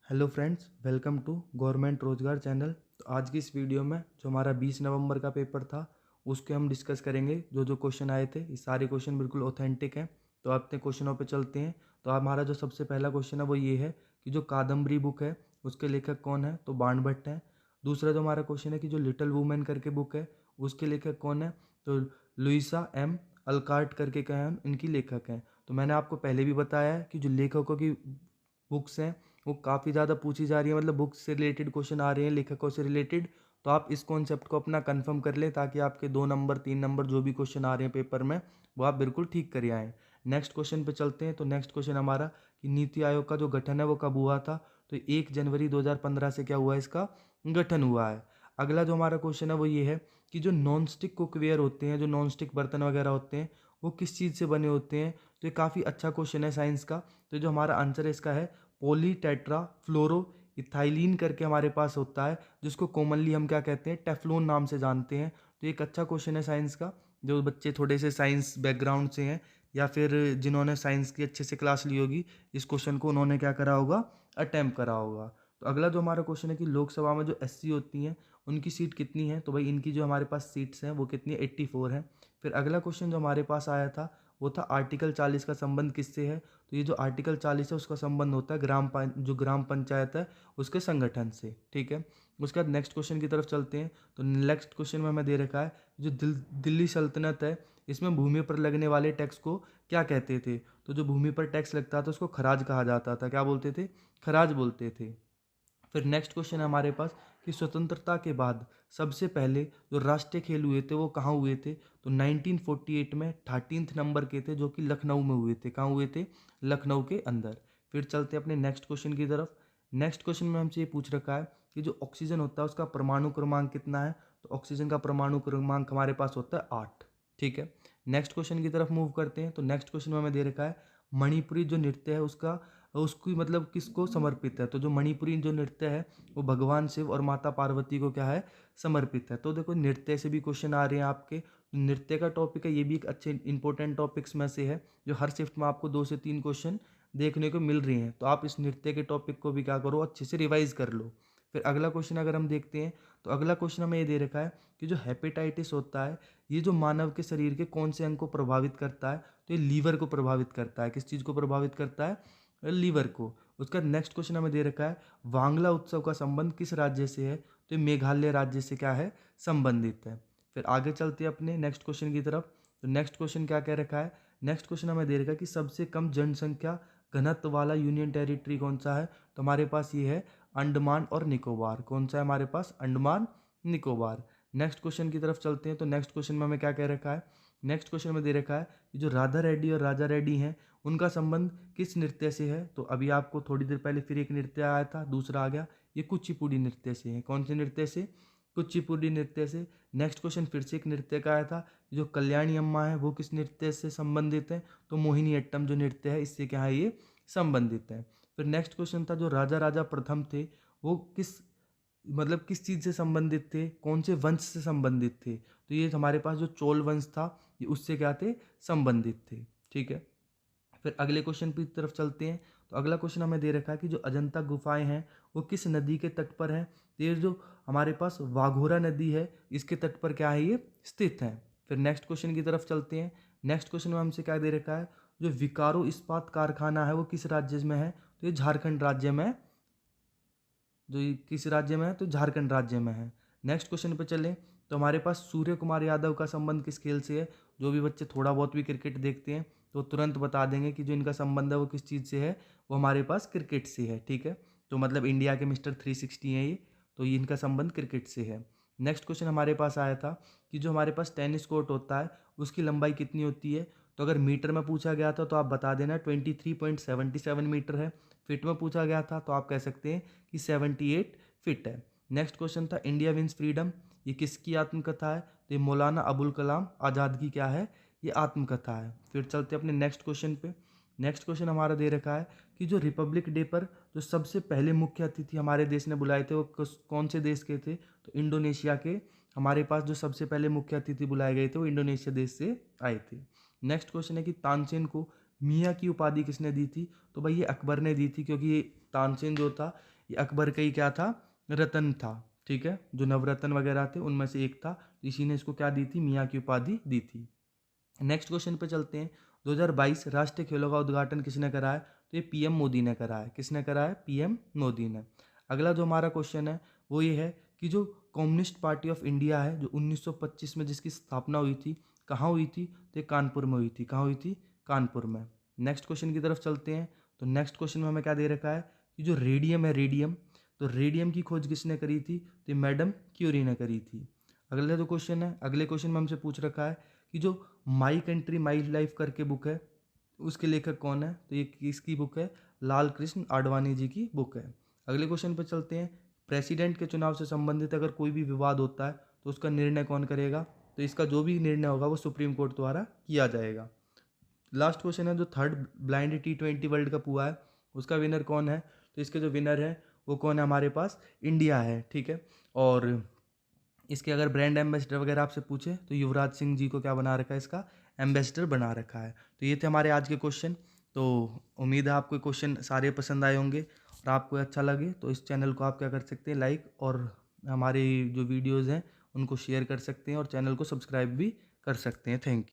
Hello friends, welcome to government Rozgar channel. तो आज की इस वीडियो में जो हमारा 20 नवंबर का पेपर था उसके हम डिस्कस करेंगे। जो जो क्वेश्चन आए थे, ये सारे क्वेश्चन बिल्कुल ऑथेंटिक हैं। तो आप अपने क्वेश्चनों पे चलते हैं। तो हमारा जो सबसे पहला क्वेश्चन है वो ये है कि जो कादम्बरी बुक है उसके लेखक कौन है? तो बाणभट्ट हैं। दूसरा जो हमारा क्वेश्चन है कि जो लिटिल वुमेन करके बुक है उसके लेखक कौन है? तो लुइसा एम अल्कार्ट करके क्या है, इनकी लेखक हैं। तो मैंने आपको पहले भी बताया है कि जो लेखकों की बुक्स हैं वो काफ़ी ज़्यादा पूछी जा रही है, मतलब बुक्स से रिलेटेड क्वेश्चन आ रहे हैं लेखकों से रिलेटेड। तो आप इस कॉन्सेप्ट को अपना कंफर्म कर लें ताकि आपके 2 नंबर 3 नंबर जो भी क्वेश्चन आ रहे हैं पेपर में वो आप बिल्कुल ठीक कर आएँ। नेक्स्ट क्वेश्चन पे चलते हैं। तो नेक्स्ट क्वेश्चन हमारा कि नीति आयोग का जो गठन है वो कब हुआ था? तो 1 जनवरी 2015 से क्या हुआ है, इसका गठन हुआ है। अगला जो हमारा क्वेश्चन है वो ये है कि जो नॉन स्टिक कुकवेयर होते हैं, जो नॉन स्टिक बर्तन वगैरह होते हैं, वो किस चीज़ से बने होते हैं? तो ये काफ़ी अच्छा क्वेश्चन है साइंस का। तो जो हमारा आंसर है इसका है पॉलीटेट्रा फ्लोरो इथाइलिन करके हमारे पास होता है, जिसको कॉमनली हम क्या कहते हैं, टेफ्लॉन नाम से जानते हैं। तो एक अच्छा क्वेश्चन है साइंस का। जो बच्चे थोड़े से साइंस बैकग्राउंड से हैं या फिर जिन्होंने साइंस की अच्छे से क्लास ली होगी, इस क्वेश्चन को उन्होंने क्या करा होगा, अटैम्प्ट करा होगा। तो अगला जो हमारा क्वेश्चन है कि लोकसभा में जो एससी होती हैं उनकी सीट कितनी है? तो भाई इनकी जो हमारे पास सीट्स हैं वो कितनी है, 84 है। फिर अगला क्वेश्चन जो हमारे पास आया था वो था आर्टिकल 40 का संबंध किससे है? तो ये जो आर्टिकल 40 है उसका संबंध होता है जो ग्राम पंचायत है उसके संगठन से। ठीक है, उसके बाद नेक्स्ट क्वेश्चन की तरफ चलते हैं। तो नेक्स्ट क्वेश्चन में हमें दे रखा है जो दिल्ली सल्तनत है इसमें भूमि पर लगने वाले टैक्स को क्या कहते थे? तो जो भूमि पर टैक्स लगता था उसको खराज कहा जाता था। क्या बोलते थे? खराज बोलते थे। फिर नेक्स्ट क्वेश्चन है हमारे पास कि स्वतंत्रता के बाद सबसे पहले जो राष्ट्रीय खेल हुए थे वो कहाँ हुए थे? तो 1948 में 13th नंबर के थे, जो कि लखनऊ में हुए थे। कहाँ हुए थे? लखनऊ के अंदर। फिर चलते हैं अपने नेक्स्ट क्वेश्चन की तरफ। नेक्स्ट क्वेश्चन में हमसे ये पूछ रखा है कि जो ऑक्सीजन होता है उसका परमाणु क्रमांक कितना है? तो ऑक्सीजन का परमाणु क्रमांक हमारे पास होता है 8। ठीक है, नेक्स्ट क्वेश्चन की तरफ मूव करते हैं। तो नेक्स्ट क्वेश्चन में हमें दे रखा है मणिपुरी जो नृत्य है उसका उसकी मतलब किसको समर्पित है? तो जो मणिपुरी जो नृत्य है वो भगवान शिव और माता पार्वती को क्या है, समर्पित है। तो देखो नृत्य से भी क्वेश्चन आ रहे हैं आपके। नृत्य का टॉपिक है, ये भी एक अच्छे इंपॉर्टेंट टॉपिक्स में से है जो हर शिफ्ट में आपको 2 से 3 क्वेश्चन देखने को मिल रही हैं। तो आप इस नृत्य के टॉपिक को भी क्या करो, अच्छे से रिवाइज कर लो। फिर अगला क्वेश्चन अगर हम देखते हैं तो अगला क्वेश्चन हमें ये दे रखा है कि जो हेपेटाइटिस होता है ये जो मानव के शरीर के कौन से अंग को प्रभावित करता है? तो ये लीवर को प्रभावित करता है। किस चीज़ को प्रभावित करता है? लीवर को। उसका नेक्स्ट क्वेश्चन हमें दे रखा है वांगला उत्सव का संबंध किस राज्य से है? तो ये मेघालय राज्य से क्या है, संबंधित है। फिर आगे चलते हैं अपने नेक्स्ट क्वेश्चन की तरफ। तो नेक्स्ट क्वेश्चन क्या कह रखा है? नेक्स्ट क्वेश्चन हमें दे रखा है कि सबसे कम जनसंख्या घनत्व वाला यूनियन टेरिटरी कौन सा है? तो हमारे पास ये है अंडमान और निकोबार। कौन सा है हमारे पास? अंडमान निकोबार। नेक्स्ट क्वेश्चन की तरफ चलते हैं। तो नेक्स्ट क्वेश्चन में हमें क्या कह रखा है? नेक्स्ट क्वेश्चन में दे रखा है कि जो राधा रेड्डी और राजा रेड्डी हैं उनका संबंध किस नृत्य से है? तो अभी आपको थोड़ी देर पहले फिर एक नृत्य आया था, दूसरा आ गया, ये कुचिपुड़ी नृत्य से है। कौन से नृत्य से? कुचिपुड़ी नृत्य से। नेक्स्ट क्वेश्चन फिर से एक नृत्य का आया था, जो कल्याणी अम्मा है वो किस नृत्य से संबंधित है? तो मोहिनी अट्टम जो नृत्य है इससे क्या है, ये संबंधित है। फिर नेक्स्ट क्वेश्चन था जो राजा राजा प्रथम थे वो किस चीज़ से संबंधित थे, कौन से वंश से संबंधित थे? तो ये हमारे पास जो चोल वंश था ये उससे क्या थे, संबंधित थे। ठीक है, फिर अगले क्वेश्चन की तरफ चलते हैं। तो अगला क्वेश्चन हमें दे रखा है कि जो अजंता गुफाएं हैं वो किस नदी के तट पर हैं? तो ये जो हमारे पास वाघोरा नदी है इसके तट पर क्या है, ये स्थित है। फिर नेक्स्ट क्वेश्चन की तरफ चलते हैं। नेक्स्ट क्वेश्चन में हमसे क्या दे रखा है, जो विकारो इस्पात कारखाना है वो किस राज्य में है? तो ये झारखंड राज्य में। जो ये किस राज्य में है? तो झारखंड राज्य में है। नेक्स्ट क्वेश्चन पे चलें। तो हमारे पास सूर्य कुमार यादव का संबंध किस खेल से है? जो भी बच्चे थोड़ा बहुत भी क्रिकेट देखते हैं तो तुरंत बता देंगे कि जो इनका संबंध है वो किस चीज़ से है, वो हमारे पास क्रिकेट से है। ठीक है, तो मतलब इंडिया के मिस्टर 360 हैं ये, तो ये इनका संबंध क्रिकेट से है। नेक्स्ट क्वेश्चन हमारे पास आया था कि जो हमारे पास टेनिस कोर्ट होता है उसकी लंबाई कितनी होती है? तो अगर मीटर में पूछा गया था तो आप बता देना 23.77 मीटर है। फिट में पूछा गया था तो आप कह सकते हैं कि 78 फिट है। नेक्स्ट क्वेश्चन था इंडिया विंस फ्रीडम, ये किसकी आत्मकथा है? तो ये मौलाना अबुल कलाम आज़ाद की क्या है, ये आत्मकथा है। फिर चलते अपने नेक्स्ट क्वेश्चन पे। नेक्स्ट क्वेश्चन हमारा दे रखा है कि जो रिपब्लिक डे पर जो सबसे पहले मुख्य अतिथि हमारे देश ने बुलाए थे वो कौन से देश के थे? तो इंडोनेशिया के। हमारे पास जो सबसे पहले मुख्य अतिथि बुलाए गए थे वो इंडोनेशिया देश से आए थे। नेक्स्ट क्वेश्चन है कि तानसेन को मियाँ की उपाधि किसने दी थी? तो भाई ये अकबर ने दी थी, क्योंकि ये तानसेन जो था ये अकबर का ही क्या था, रतन था, ठीक है, जो नवरत्न वगैरह थे उनमें से एक था, तो इसी ने इसको क्या दी थी, मियाँ की उपाधि दी थी। नेक्स्ट क्वेश्चन पे चलते हैं। 2022 राष्ट्रीय खेलों का उद्घाटन किसने करा है, तो ये पीएम मोदी ने करा है। किसने करा है, पीएम मोदी ने। अगला जो हमारा क्वेश्चन है वो ये है कि जो कम्युनिस्ट पार्टी ऑफ इंडिया है, जो 1925 में जिसकी स्थापना हुई थी, कहाँ हुई थी, तो ये कानपुर में हुई थी। कहाँ हुई थी, कानपुर में। नेक्स्ट क्वेश्चन की तरफ चलते हैं। तो नेक्स्ट क्वेश्चन में हमें क्या दे रखा है कि जो रेडियम है, रेडियम, तो रेडियम की खोज किसने करी थी, तो मैडम क्यूरी ने करी थी। अगला जो क्वेश्चन है, अगले क्वेश्चन में हमसे पूछ रखा है कि जो माई कंट्री माई लाइफ करके बुक है, उसके लेखक कौन है, तो ये किसकी बुक है, लाल कृष्ण आडवाणी जी की बुक है। अगले क्वेश्चन पर चलते हैं। प्रेसिडेंट के चुनाव से संबंधित अगर कोई भी विवाद होता है तो उसका निर्णय कौन करेगा, तो इसका जो भी निर्णय होगा वो सुप्रीम कोर्ट द्वारा किया जाएगा। लास्ट क्वेश्चन है, जो third blind T20 world cup हुआ है उसका विनर कौन है, तो इसके जो विनर है वो कौन है, हमारे पास इंडिया है, ठीक है। और इसके अगर ब्रांड एम्बेसडर वगैरह आपसे पूछे तो युवराज सिंह जी को क्या बना रखा है, इसका एम्बेसडर बना रखा है। तो ये थे हमारे आज के क्वेश्चन। तो उम्मीद है आपको क्वेश्चन सारे पसंद आए होंगे, और आपको अच्छा लगे तो इस चैनल को आप क्या कर सकते हैं, लाइक, और हमारे जो वीडियोज़ हैं उनको शेयर कर सकते हैं, और चैनल को सब्सक्राइब भी कर सकते हैं। Thank you.